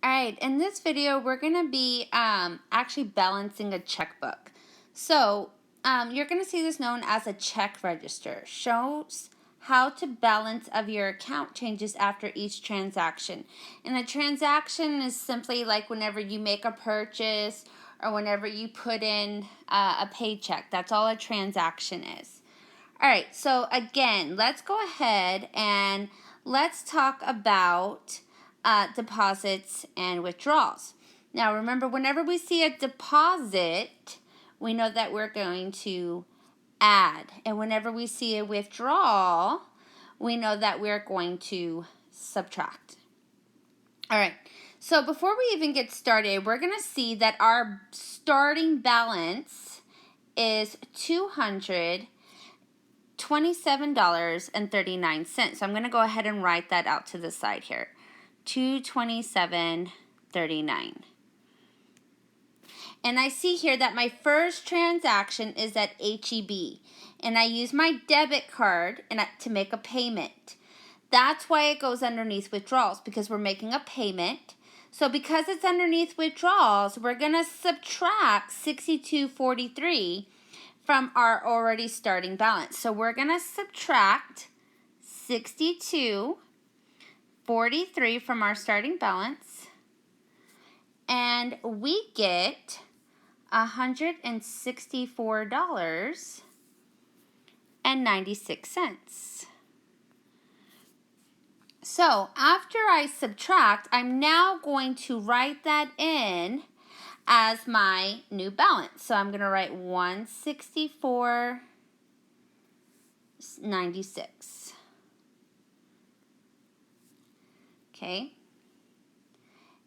Alright, in this video we're going to be actually balancing a checkbook. So you're going to see this known as a check register. Shows how to balance of your account changes after each transaction. And a transaction is simply like whenever you make a purchase or whenever you put in a paycheck. That's all a transaction is. Alright, so again, let's go ahead and let's talk about deposits and withdrawals. Now remember, whenever we see a deposit, we know that we're going to add. And whenever we see a withdrawal, we know that we're going to subtract. Alright, so before we even get started, we're going to see that our starting balance is $227.39. So I'm going to go ahead and write that out to the side here. $227.39. And I see here that my first transaction is at HEB. And I use my debit card to make a payment. That's why it goes underneath withdrawals, because we're making a payment. So because it's underneath withdrawals, we're going to subtract $62.43 from our already starting balance. So we're going to subtract $62.43 from our starting balance, and we get $164.96. So after I subtract, I'm now going to write that in as my new balance. So I'm going to write $164.96. Okay.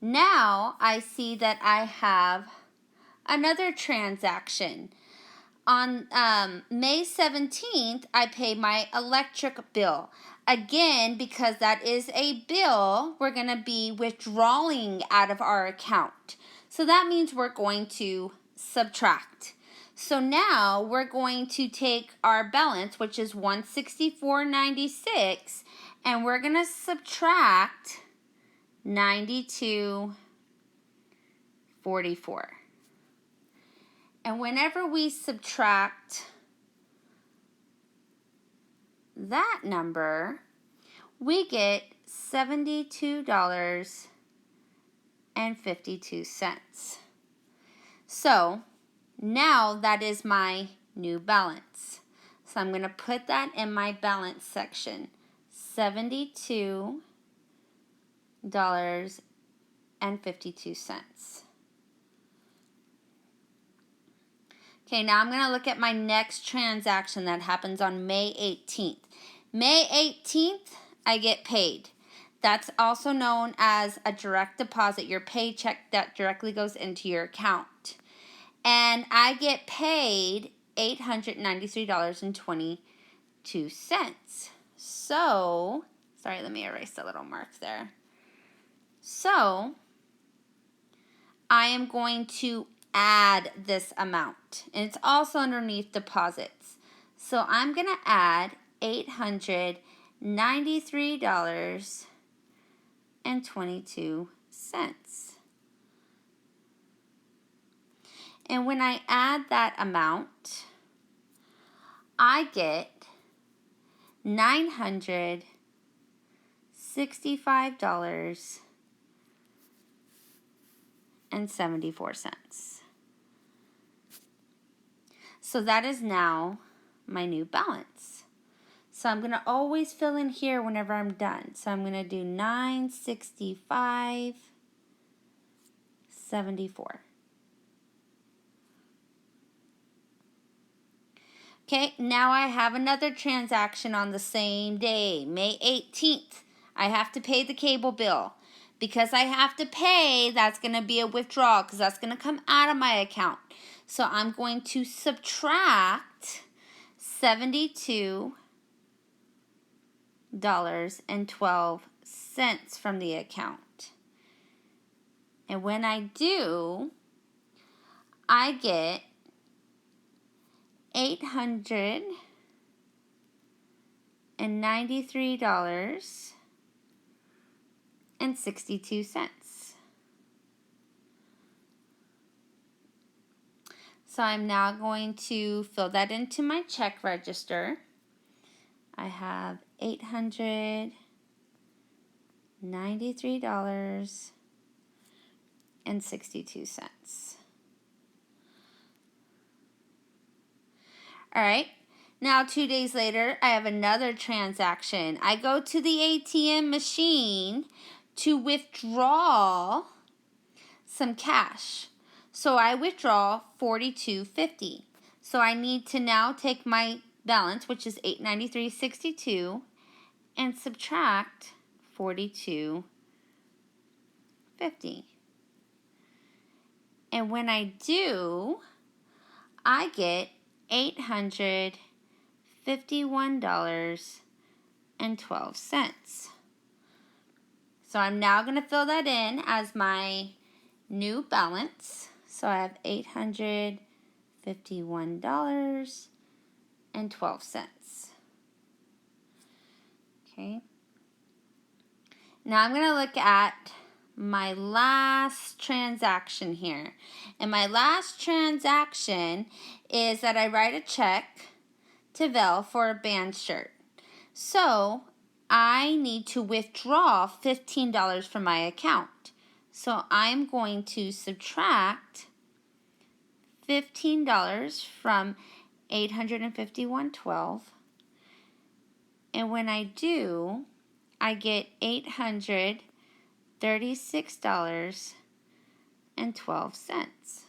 Now I see that I have another transaction. On May 17th, I pay my electric bill. Again, because that is a bill, we're going to be withdrawing out of our account. So that means we're going to subtract. So now we're going to take our balance, which is $164.96, and we're going to subtract $92.44. And whenever we subtract that number, we get $72.52. So now that is my new balance. So I'm going to put that in my balance section. $72.52. Okay, now I'm going to look at my next transaction that happens on May 18th. May 18th, I get paid. That's also known as a direct deposit, your paycheck that directly goes into your account. And I get paid $893.22. So, sorry, let me erase a little mark there. So, I am going to add this amount, and it's also underneath deposits. So I'm going to add $893.22. And when I add that amount, I get $965.74. So that is now my new balance. So I'm going to always fill in here whenever I'm done. So I'm going to do $965.74. Okay, now I have another transaction on the same day, May 18th. I have to pay the cable bill. Because I have to pay, that's going to be a withdrawal because that's going to come out of my account. So I'm going to subtract $72.12 from the account. And when I do, I get $893.62. So I'm now going to fill that into my check register. I have $893.62. All right. Now 2 days later, I have another transaction. I go to the ATM machine to withdraw some cash. So I withdraw $42.50. So I need to now take my balance, which is $893.62, and subtract $42.50. And when I do, I get $851.12. So I'm now going to fill that in as my new balance. So I have $851.12. Okay. Now I'm going to look at my last transaction here. And my last transaction is that I write a check to Vel for a band shirt. So I need to withdraw $15 from my account. So I'm going to subtract $15 from $851.12. And when I do, I get $836.12.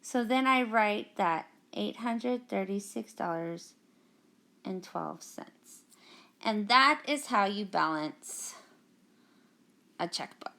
So then I write that $836.12. And that is how you balance a checkbook.